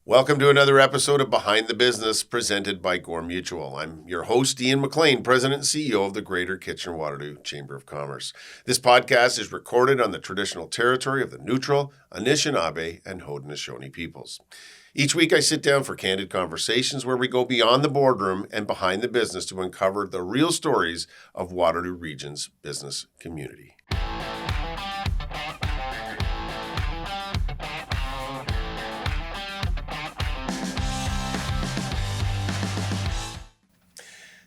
Welcome to another episode of Behind the Business presented by Gore Mutual. I'm your host, Ian McLean, President and CEO of the Greater Kitchener-Waterloo Chamber of Commerce. This podcast is recorded on the traditional territory of the Neutral, Anishinaabe, and Haudenosaunee peoples. Each week I sit down for candid conversations where we go beyond the boardroom and behind the business to uncover the real stories of Waterloo Region's business community.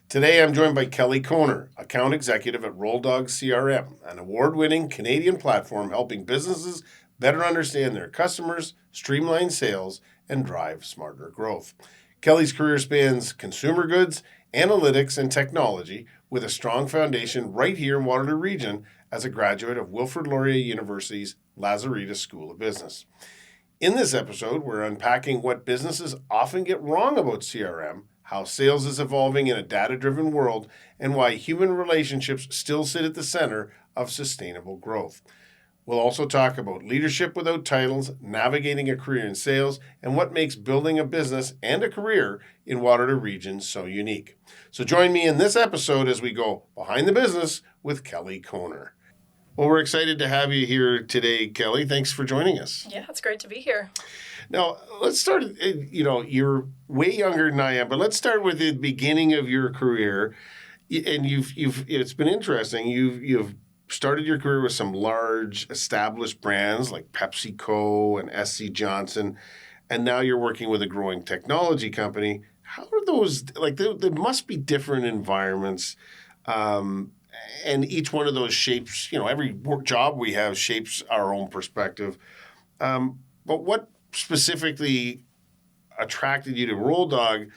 Today, I'm joined by Kelly Koner, account executive at Rolldog CRM, an award-winning Canadian platform helping businesses better understand their customers, streamline sales, and drive smarter growth. Kelly's career spans consumer goods, analytics, and technology, with a strong foundation right here in Waterloo Region as a graduate of Wilfrid Laurier University's Lazaridis School of Business. In this episode, we're unpacking what businesses often get wrong about CRM, how sales is evolving in a data-driven world, and why human relationships still sit at the center of sustainable growth. We'll also talk about leadership without titles, navigating a career in sales, and what makes building a business and a career in Waterloo Region so unique. So join me in this episode as we go behind the business with Kelly Koner. Well, we're excited to have you here today, Kelly. Thanks for joining us. Yeah, it's great to be here. Now, let's start, you're way younger than I am, but let's start with the beginning of your career. And it's been interesting. You've started your career with some large established brands like PepsiCo and SC Johnson, and now you're working with a growing technology company. How are those, there must be different environments, and each one of those shapes, every work job we have shapes our own perspective. But what specifically attracted you to Rolldog,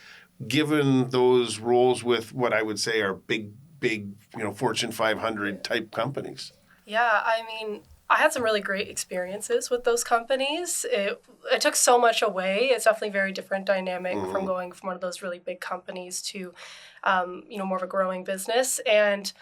given those roles with what I would say are big, Fortune 500 type companies? Yeah, I had some really great experiences with those companies. It took so much away. It's definitely a very different dynamic from going from one of those really big companies to, more of a growing business. And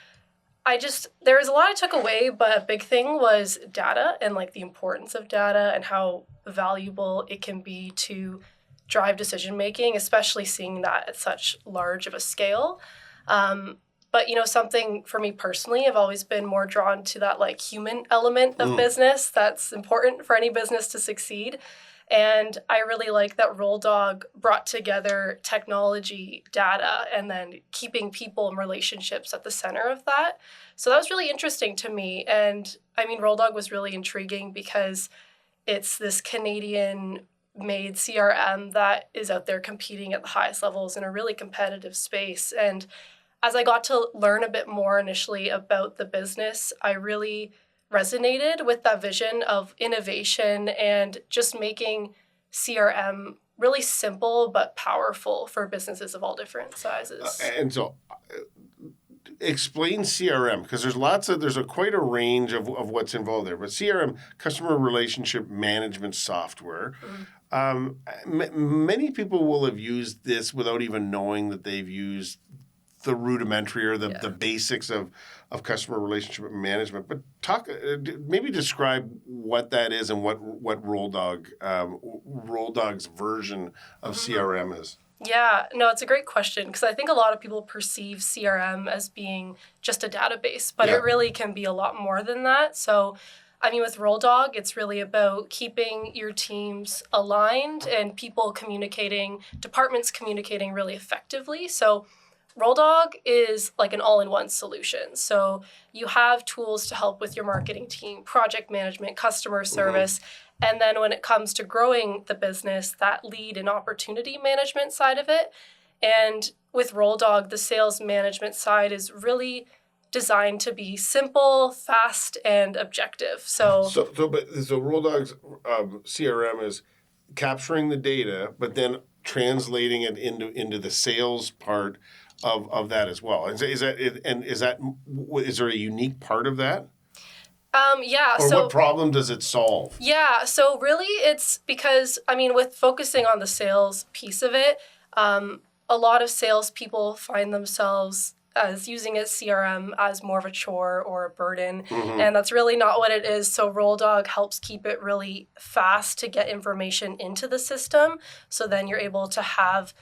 there was a lot I took away, but a big thing was data and the importance of data and how valuable it can be to drive decision making, especially seeing that at such large of a scale. But something for me personally, I've always been more drawn to that human element of business that's important for any business to succeed. And I really like that Rolldog brought together technology, data, and then keeping people and relationships at the center of that. So that was really interesting to me. And Rolldog was really intriguing because it's this Canadian-made CRM that is out there competing at the highest levels in a really competitive space. And as I got to learn a bit more initially about the business, I really resonated with that vision of innovation and just making CRM really simple but powerful for businesses of all different sizes. And so explain CRM, because there's quite a range of what's involved there. But CRM, customer relationship management software. Many people will have used this without even knowing that they've used the rudimentary or the basics of customer relationship management. But maybe describe what that is and what Rolldog's version of CRM is. Yeah, no, it's a great question because I think a lot of people perceive CRM as being just a database, but it really can be a lot more than that. So, with Rolldog, it's really about keeping your teams aligned and people communicating, departments communicating really effectively. So Rolldog is like an all-in-one solution. So you have tools to help with your marketing team, project management, customer service, and then when it comes to growing the business, that lead and opportunity management side of it. And with Rolldog, the sales management side is really designed to be simple, fast, and objective. So Rolldog's CRM is capturing the data, but then translating it into the sales part of that as well. Is there a unique part of that? Yeah. Or what problem does it solve? Yeah. So really it's because, with focusing on the sales piece of it, a lot of salespeople find themselves as using a CRM as more of a chore or a burden, and that's really not what it is. So Rolldog helps keep it really fast to get information into the system, so then you're able to have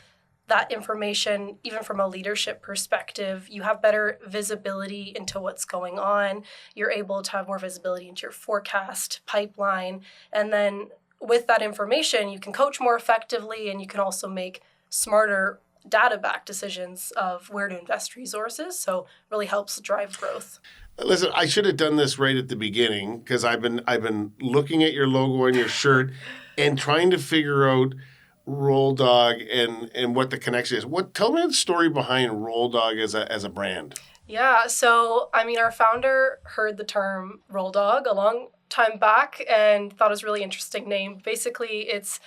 that information, even from a leadership perspective. You have better visibility into what's going on. You're able to have more visibility into your forecast, pipeline, and then with that information, you can coach more effectively, and you can also make smarter data-backed decisions of where to invest resources. So really helps drive growth. Listen, I should have done this right at the beginning, because I've been looking at your logo on your shirt and trying to figure out Rolldog and what the connection is. Tell me the story behind Rolldog as a brand. Yeah, so I mean, our founder heard the term Rolldog a long time back and thought it was a really interesting name. Basically, it's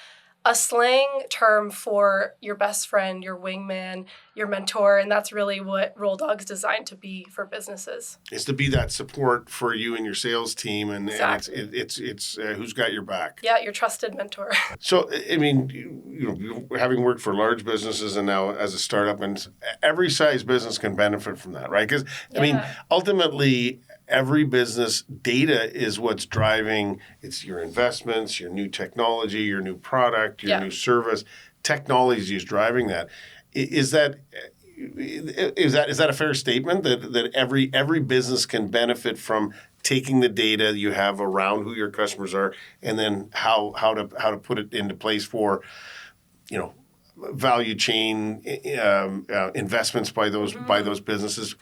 a slang term for your best friend, your wingman, your mentor, and that's really what Rolldog's designed to be for businesses. Is to be that support for you and your sales team, and, Exactly. and it's who's got your back. Yeah, your trusted mentor. So, I mean, having worked for large businesses and now as a startup, and every size business can benefit from that, right? Because, I mean, ultimately, every business data is what's driving. It's your investments, your new technology, your new product, your new service. Technology is driving that. Is that a fair statement that every business can benefit from taking the data you have around who your customers are, and then how to put it into place for, value chain investments by those businesses,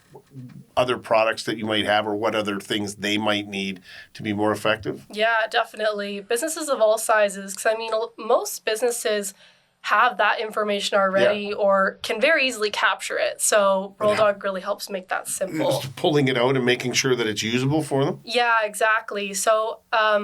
other products that you might have, or what other things they might need to be more effective? Yeah, definitely. Businesses of all sizes, because I mean, most businesses have that information already or can very easily capture it. So Rolldog really helps make that simple. Just pulling it out and making sure that it's usable for them? Yeah, exactly. So, a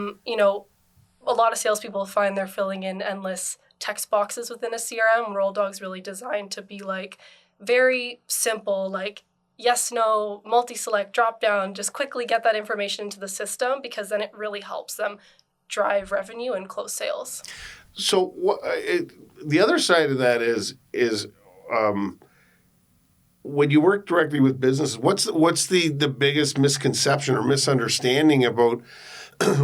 lot of salespeople find they're filling in endless text boxes within a CRM. Rolldog's really designed to be like very simple, like yes, no, multi-select, drop down, just quickly get that information into the system, because then it really helps them drive revenue and close sales. So the other side of that is when you work directly with businesses, what's the biggest misconception or misunderstanding about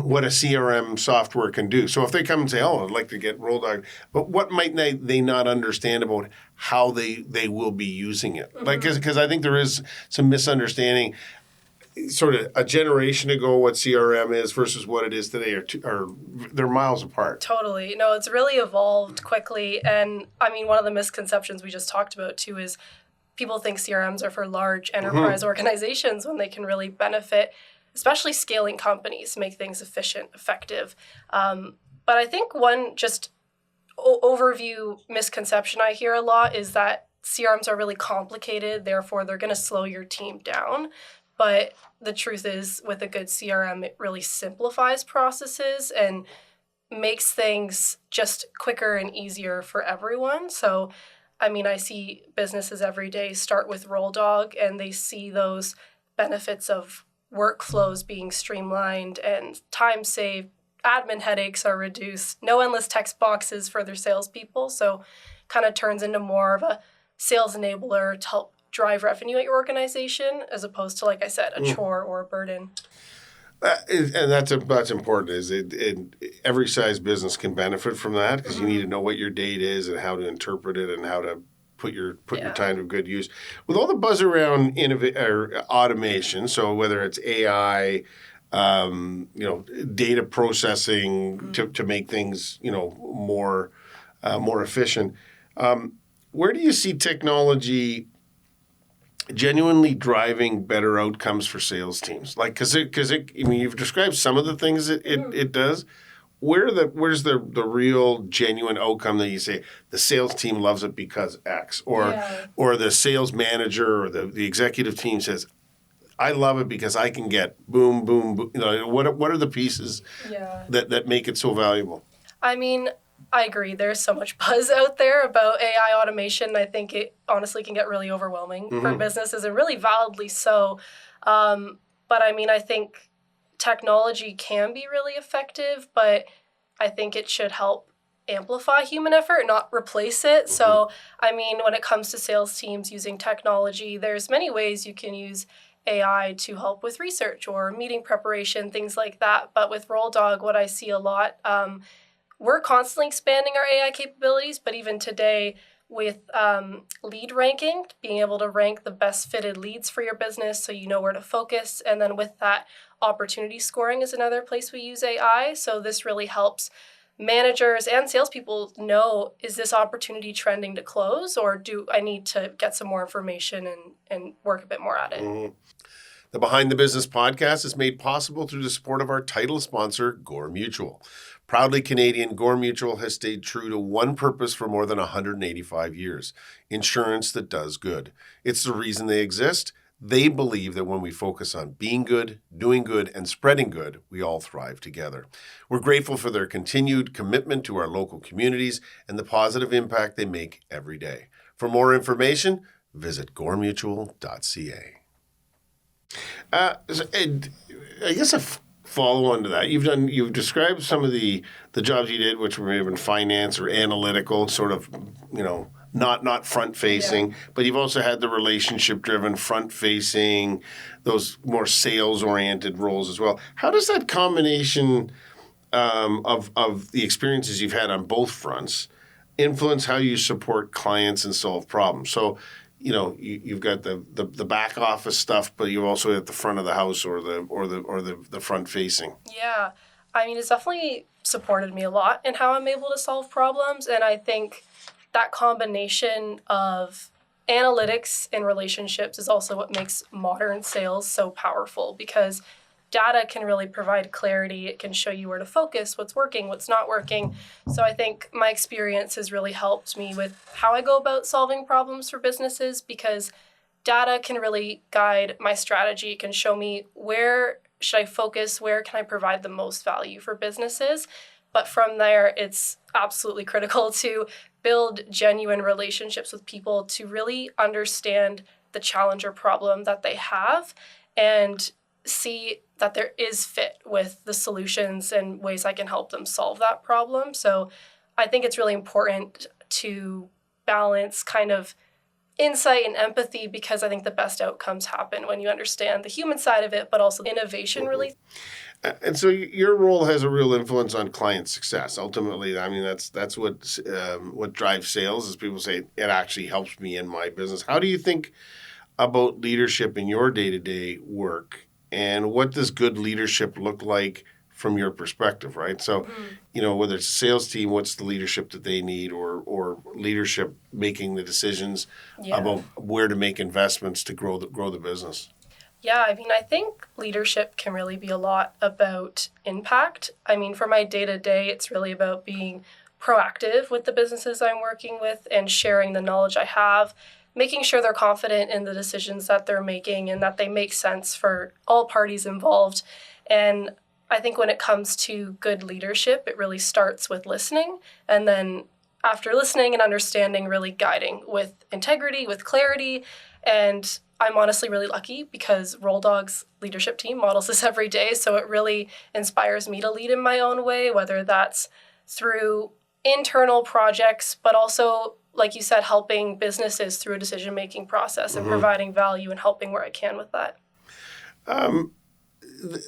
what a CRM software can do? So if they come and say, "Oh, I'd like to get Rolldog," but what might they not understand about how they will be using it? Like, because I think there is some misunderstanding. Sort of a generation ago, what CRM is versus what it is today are they're miles apart. Totally. No, it's really evolved quickly. And I mean, one of the misconceptions we just talked about too is people think CRMs are for large enterprise organizations, when they can really benefit, especially scaling companies, make things efficient, effective. But I think one just overview misconception I hear a lot is that CRMs are really complicated, therefore they're going to slow your team down. But the truth is, with a good CRM, it really simplifies processes and makes things just quicker and easier for everyone. So, I mean, I see businesses every day start with Rolldog, and they see those benefits of workflows being streamlined and time saved, admin headaches are reduced, no endless text boxes for their salespeople. So kind of turns into more of a sales enabler to help drive revenue at your organization, as opposed to, like I said, a chore or a burden. And that's important. Is every size business can benefit from that, because you need to know what your data is and how to interpret it and how to put your time to good use. With all the buzz around automation, so whether it's AI, data processing to make things more efficient, where do you see technology genuinely driving better outcomes for sales teams? Like, because you've described some of the things it does. Where's the real genuine outcome that you say the sales team loves it because X, or the sales manager or the executive team says, I love it because I can get boom, boom, boom. What are the pieces that make it so valuable? I mean, I agree. There's so much buzz out there about AI automation. I think it honestly can get really overwhelming for businesses, and really validly so. But I mean, I think technology can be really effective, but I think it should help amplify human effort, not replace it. So, I mean, when it comes to sales teams using technology, there's many ways you can use AI to help with research or meeting preparation, things like that. But with Rolldog, what I see a lot, we're constantly expanding our AI capabilities, but even today with lead ranking, being able to rank the best fitted leads for your business so you know where to focus. And then with that, opportunity scoring is another place we use AI. So this really helps managers and salespeople know, is this opportunity trending to close, or do I need to get some more information and work a bit more at it? Mm-hmm. The Behind the Business podcast is made possible through the support of our title sponsor, Gore Mutual. Proudly Canadian, Gore Mutual has stayed true to one purpose for more than 185 years, insurance that does good. It's the reason they exist. They believe that when we focus on being good, doing good, and spreading good, we all thrive together. We're grateful for their continued commitment to our local communities and the positive impact they make every day. For more information, visit goremutual.ca. And I guess a follow-on to that, you've described some of the jobs you did, which were maybe in finance or analytical, sort of, not front-facing, but you've also had the relationship-driven, front-facing, those more sales-oriented roles as well. How does that combination of the experiences you've had on both fronts influence how you support clients and solve problems? So, you've got the back office stuff, but you also at the front of the house or the front-facing. Yeah, I mean, it's definitely supported me a lot in how I'm able to solve problems, and I think that combination of analytics and relationships is also what makes modern sales so powerful, because data can really provide clarity. It can show you where to focus, what's working, what's not working. So I think my experience has really helped me with how I go about solving problems for businesses, because data can really guide my strategy. It can show me where should I focus, where can I provide the most value for businesses. But from there, it's absolutely critical to build genuine relationships with people to really understand the challenge or problem that they have and see that there is fit with the solutions and ways I can help them solve that problem. So I think it's really important to balance kind of insight and empathy, because I think the best outcomes happen when you understand the human side of it, but also innovation really. And so your role has a real influence on client success. Ultimately, I mean, that's what drives sales, is people say, it actually helps me in my business. How do you think about leadership in your day-to-day work, and what does good leadership look like from your perspective, right? So, whether it's a sales team, what's the leadership that they need, or leadership making the decisions about where to make investments to grow the business? Yeah, I mean, I think leadership can really be a lot about impact. I mean, for my day-to-day, it's really about being proactive with the businesses I'm working with and sharing the knowledge I have, making sure they're confident in the decisions that they're making and that they make sense for all parties involved. And I think when it comes to good leadership, it really starts with listening, and then after listening and understanding, really guiding with integrity, with clarity. And I'm honestly really lucky because Rolldog's leadership team models this every day. So it really inspires me to lead in my own way, whether that's through internal projects, but also, like you said, helping businesses through a decision-making process and providing value and helping where I can with that.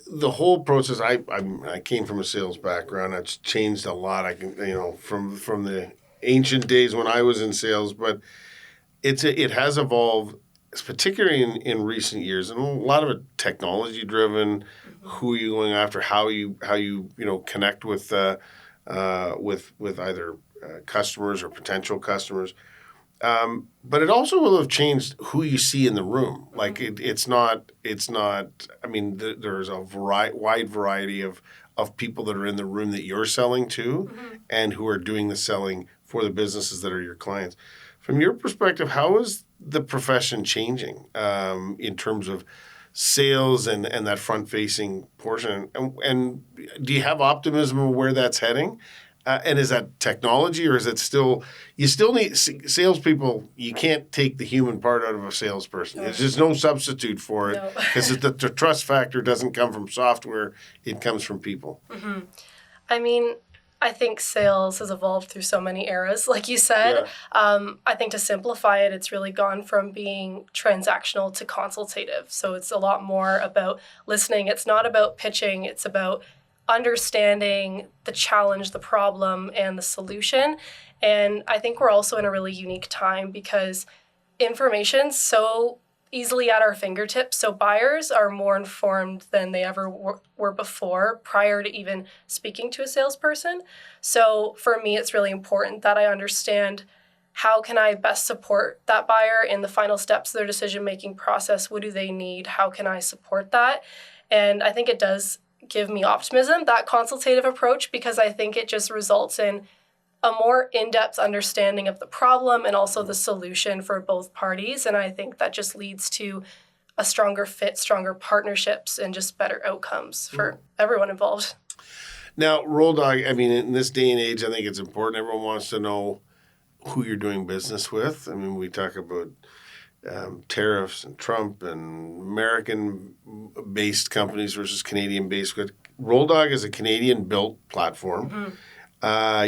The whole process, I came from a sales background. It's changed a lot. I can, from the ancient days when I was in sales, but it has evolved, particularly in recent years, and a lot of it technology driven. Who are you going after? How you connect with either customers or potential customers. But it also will have changed who you see in the room. Like it's not. I mean, there's a wide variety of people that are in the room that you're selling to, and who are doing the selling for the businesses that are your clients. From your perspective, how is the profession changing in terms of sales and that front-facing portion? And do you have optimism of where that's heading? And is that technology, or is it still, you still need salespeople? You can't take the human part out of a salesperson. There's just no substitute for it, because the trust factor doesn't come from software. It comes from people. I mean, I think sales has evolved through so many eras, like you said. Yeah. I think to simplify it, it's really gone from being transactional to consultative. So it's a lot more about listening. It's not about pitching. It's about understanding the challenge, the problem, and the solution. And I think we're also in a really unique time because information's so easily at our fingertips. So buyers are more informed than they ever were before prior to even speaking to a salesperson. So for me, it's really important that I understand how can I best support that buyer in the final steps of their decision-making process? What do they need? How can I support that? And I think it does give me optimism, that consultative approach, because I think it just results in a more in-depth understanding of the problem and also the solution for both parties. And I think that just leads to a stronger fit, stronger partnerships, and just better outcomes for everyone involved. Now, Rolldog, I mean, in this day and age, I think it's important. Everyone wants to know who you're doing business with. I mean, we talk about tariffs and Trump and American-based companies versus Canadian-based. But Rolldog is a Canadian-built platform. Mm-hmm.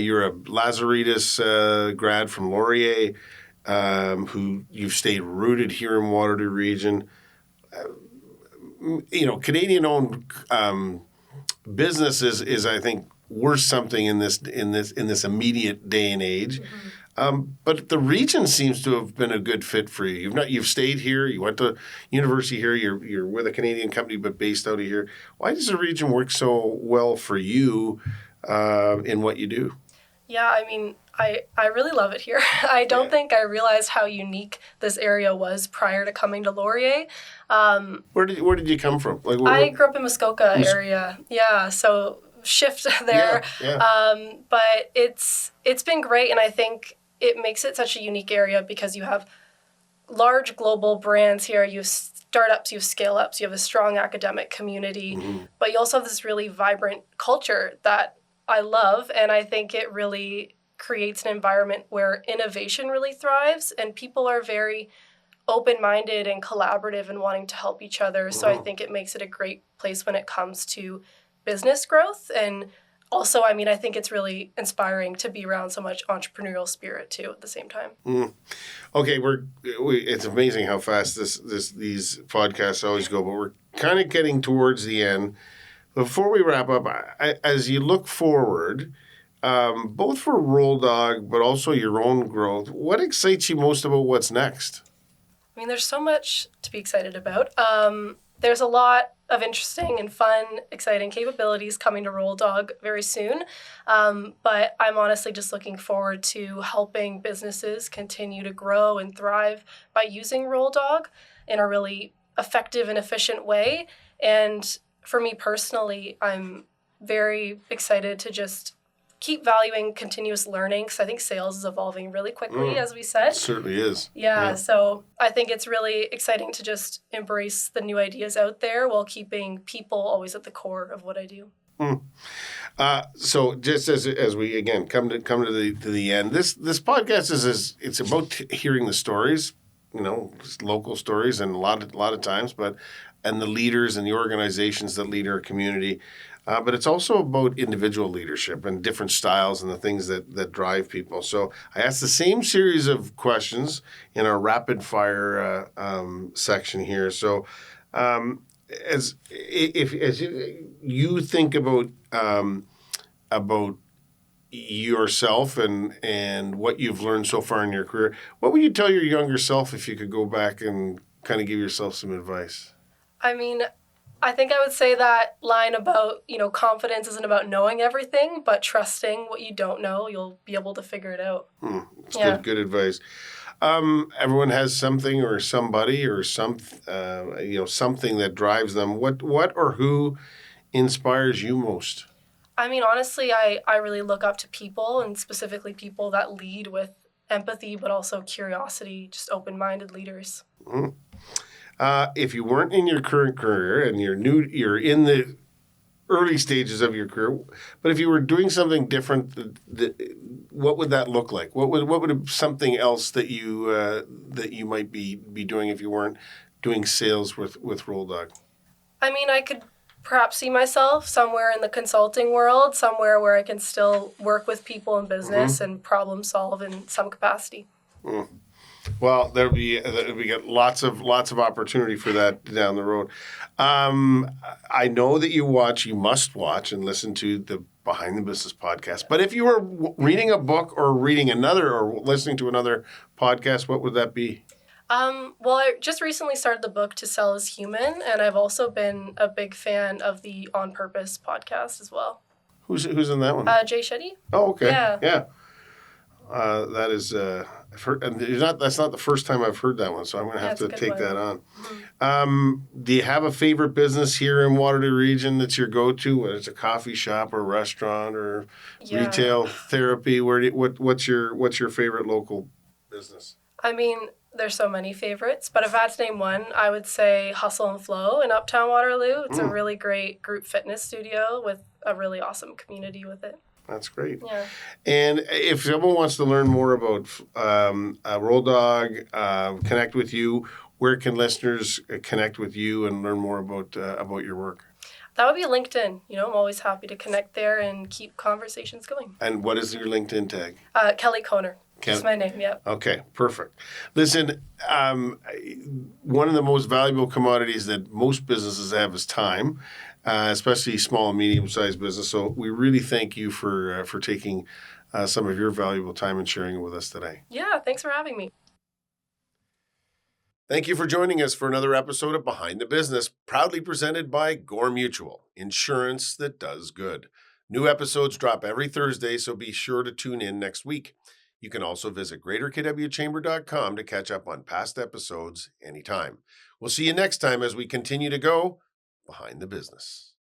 You're a Lazaridis grad from Laurier, who you've stayed rooted here in Waterloo Region. Canadian-owned business is I think worth something in this immediate day and age. Mm-hmm. But the region seems to have been a good fit for you. You've stayed here. You went to university here. You're with a Canadian company, but based out of here. Why does the region work so well for you in what you do? Yeah, I mean, I really love it here. I don't think I realized how unique this area was prior to coming to Laurier. Where did you come from? I grew up in Muskoka area. Yeah, so shift there. Yeah. But it's been great, and I think it makes it such a unique area because you have large global brands here. You have startups, you have scale-ups, you have a strong academic community, but you also have this really vibrant culture that I love, and I think it really creates an environment where innovation really thrives, and people are very open-minded and collaborative and wanting to help each other. So I think it makes it a great place when it comes to business growth. And also, I mean, I think it's really inspiring to be around so much entrepreneurial spirit too at the same time. Okay, it's amazing how fast these podcasts always go, but we're kind of getting towards the end. Before we wrap up, as you look forward, both for Rolldog but also your own growth, what excites you most about what's next? I mean, there's so much to be excited about. There's a lot of interesting and fun, exciting capabilities coming to Rolldog very soon. But I'm honestly just looking forward to helping businesses continue to grow and thrive by using Rolldog in a really effective and efficient way. And for me personally, I'm very excited to just keep valuing continuous learning because I think sales is evolving really quickly, as we said. It certainly is. Yeah, so I think it's really exciting to just embrace the new ideas out there while keeping people always at the core of what I do. So just as we again come to the end, this podcast it's about hearing the stories, local stories, and a lot of times, and the leaders and the organizations that lead our community. But it's also about individual leadership and different styles and the things that drive people. So I asked the same series of questions in our rapid fire section here. So as you think about yourself and what you've learned so far in your career, what would you tell your younger self if you could go back and kind of give yourself some advice? I mean, I think I would say that line about, confidence isn't about knowing everything, but trusting what you don't know, you'll be able to figure it out. It's good advice. Everyone has something or somebody or something that drives them. What or who inspires you most? I mean, honestly, I really look up to people, and specifically people that lead with empathy, but also curiosity, just open-minded leaders. If you weren't in your current career and you're in the early stages of your career, but if you were doing something different, what would that look like? What would something else that you might be doing if you weren't doing sales with Rolldog? I mean, I could perhaps see myself somewhere in the consulting world, somewhere where I can still work with people in business and problem solve in some capacity. Well, we get lots of opportunity for that down the road. I know that you must watch and listen to the Behind the Business podcast. But if you were reading a book or reading another or listening to another podcast, what would that be? Well, I just recently started the book To Sell is Human, and I've also been a big fan of the On Purpose podcast as well. Who's in that one? Jay Shetty. Oh, okay. Yeah. That is, I've heard, and that's not the first time I've heard that one, so I'm going to have to take that on. Mm-hmm. Do you have a favorite business here in Waterloo Region that's your go-to, whether it's a coffee shop or restaurant or retail therapy? What's your favorite local business? I mean, there's so many favorites, but if I had to name one, I would say Hustle and Flow in Uptown Waterloo. It's a really great group fitness studio with a really awesome community with it. That's great. Yeah. And if someone wants to learn more about Rolldog, connect with you, where can listeners connect with you and learn more about your work? That would be LinkedIn. I'm always happy to connect there and keep conversations going. And what is your LinkedIn tag? Kelly Koner. That's my name, yeah. Okay, perfect. Listen, one of the most valuable commodities that most businesses have is time, especially small and medium-sized business. So we really thank you for taking some of your valuable time and sharing it with us today. Yeah, thanks for having me. Thank you for joining us for another episode of Behind the Business, proudly presented by Gore Mutual, insurance that does good. New episodes drop every Thursday, so be sure to tune in next week. You can also visit greaterkwchamber.com to catch up on past episodes anytime. We'll see you next time as we continue to go Behind the Business.